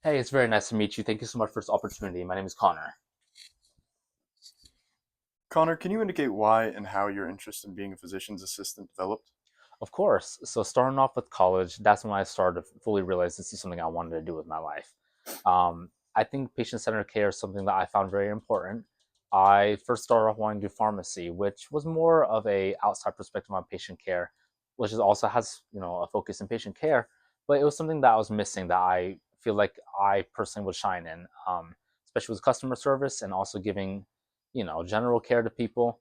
Hey, it's very nice to meet you. Thank you so much for this opportunity. My name is Connor. Connor, can you indicate why and how your interest in being a physician's assistant developed? Of course. So starting off with college, that's when I started to fully realize this is something I wanted to do with my life. I think patient-centered care is something that I found very important. I first started off wanting to do pharmacy, which was more of a outside perspective on patient care, which is also has a focus in patient care, but it was something that I was missing that I feel like I personally would shine in, especially with customer service and also giving general care to people.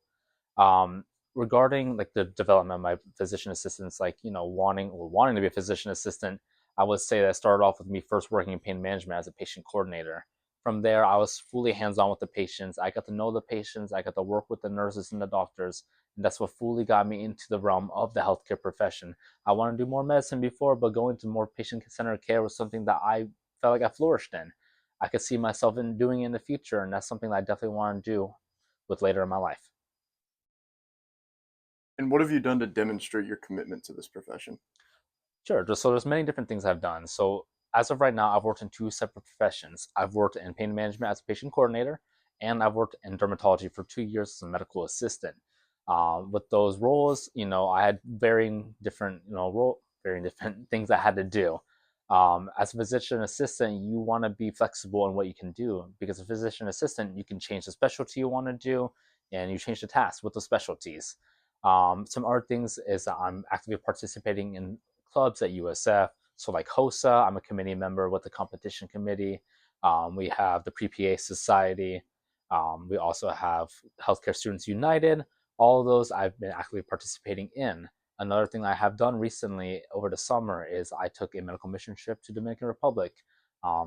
um, Regarding like the development of my physician assistants, like wanting to be a physician assistant, I would say that started off with me first working in pain management as a patient coordinator. From there, I was fully hands-on with the patients. I got to know the patients. I got to work with the nurses and the doctors, and that's what fully got me into the realm of the healthcare profession. I wanted to do more medicine before, but going to more patient-centered care was something that I felt like I flourished in. I could see myself in doing it in the future, and that's something that I definitely want to do with later in my life. And what have you done to demonstrate your commitment to this profession? Sure. So there's many different things I've done. So as of right now, I've worked in two separate professions. I've worked in pain management as a patient coordinator, and I've worked in dermatology for 2 years as a medical assistant. With those roles, I had varying different, varying different things I had to do. As a physician assistant, you want to be flexible in what you can do because a physician assistant, you can change the specialty you want to do, and you change the task with the specialties. Some other things is that I'm actively participating in clubs at USF. So like HOSA, I'm a committee member with the competition committee. We have the Pre-PA Society. We also have Healthcare Students United. All of those I've been actively participating in. Another thing I have done recently over the summer is I took a medical mission trip to Dominican Republic.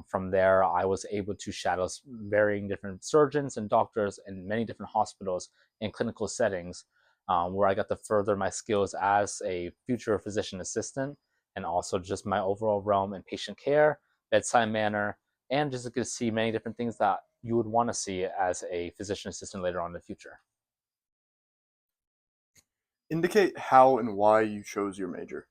From there, I was able to shadow varying different surgeons and doctors in many different hospitals in clinical settings, where I got to further my skills as a future physician assistant and also just my overall realm in patient care, bedside manner, and just to see many different things that you would want to see as a physician assistant later on in the future. Indicate how and why you chose your major.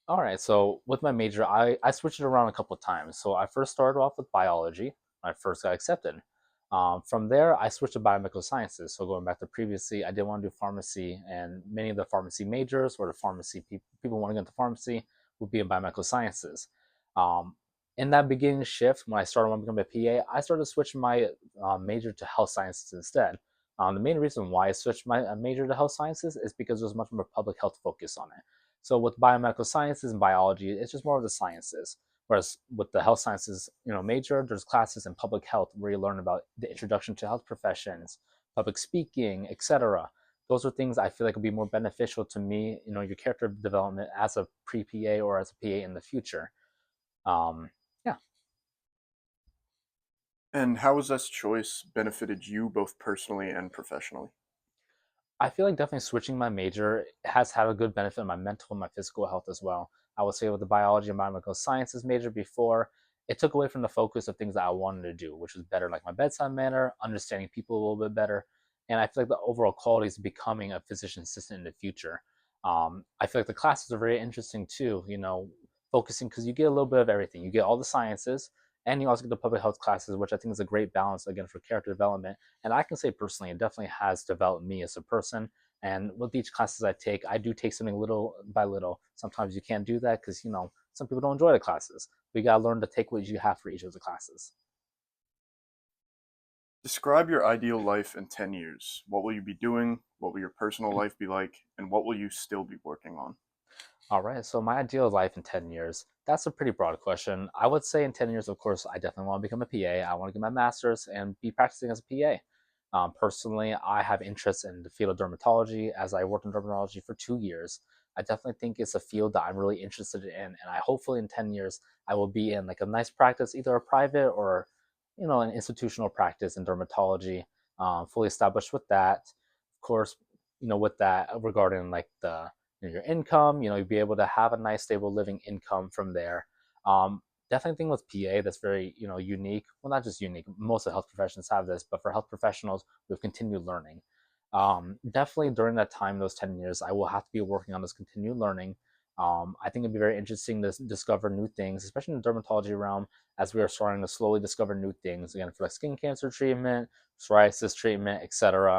All right, so with my major, I switched it around a couple of times. So I first started off with biology when I first got accepted. From there, I switched to biomedical sciences. So going back to previously, I didn't want to do pharmacy, and many of the pharmacy majors or the pharmacy people want to get into pharmacy would be in biomedical sciences. Um, in that beginning shift, when I started wanting to become a PA, I started switching my major to health sciences instead. The main reason why I switched my major to health sciences is because there's much more public health focus on it. So with biomedical sciences and biology, it's just more of the sciences. Whereas with the health sciences, major, there's classes in public health where you learn about the introduction to health professions, public speaking, etc. Those are things I feel like would be more beneficial to me, your character development as a pre-PA or as a PA in the future. Yeah. And how has this choice benefited you both personally and professionally? I feel like definitely switching my major has had a good benefit on my mental and my physical health as well. I would say with the biology and biomedical sciences major before, it took away from the focus of things that I wanted to do, which was better like my bedside manner, understanding people a little bit better. And I feel like the overall quality is becoming a physician assistant in the future. I feel like the classes are very interesting too, focusing because you get a little bit of everything. You get all the sciences, and you also get the public health classes, which I think is a great balance again for character development. And I can say personally, it definitely has developed me as a person. And with each classes I take, I do take something little by little. Sometimes you can't do that because some people don't enjoy the classes. We gotta learn to take what you have for each of the classes. Describe your ideal life in 10 years. What will you be doing? What will your personal life be like? And what will you still be working on? All right, so my ideal life in 10 years, that's a pretty broad question. I would say in 10 years, of course, I definitely want to become a PA. I want to get my master's and be practicing as a PA. Personally, I have interest in the field of dermatology as I worked in dermatology for 2 years. I definitely think it's a field that I'm really interested in, and I hopefully in 10 years, I will be in like a nice practice, either a private or, an institutional practice in dermatology, fully established with that. Of course, with that regarding like your income, you'd be able to have a nice stable living income from there. Definitely thing with PA that's very unique, well, not just unique, most of the health professions have this, but for health professionals we've continued learning. Definitely during that time, those 10 years, I will have to be working on this continued learning. I think it'd be very interesting to discover new things, especially in the dermatology realm, as we are starting to slowly discover new things again for like skin cancer treatment, psoriasis treatment, etc.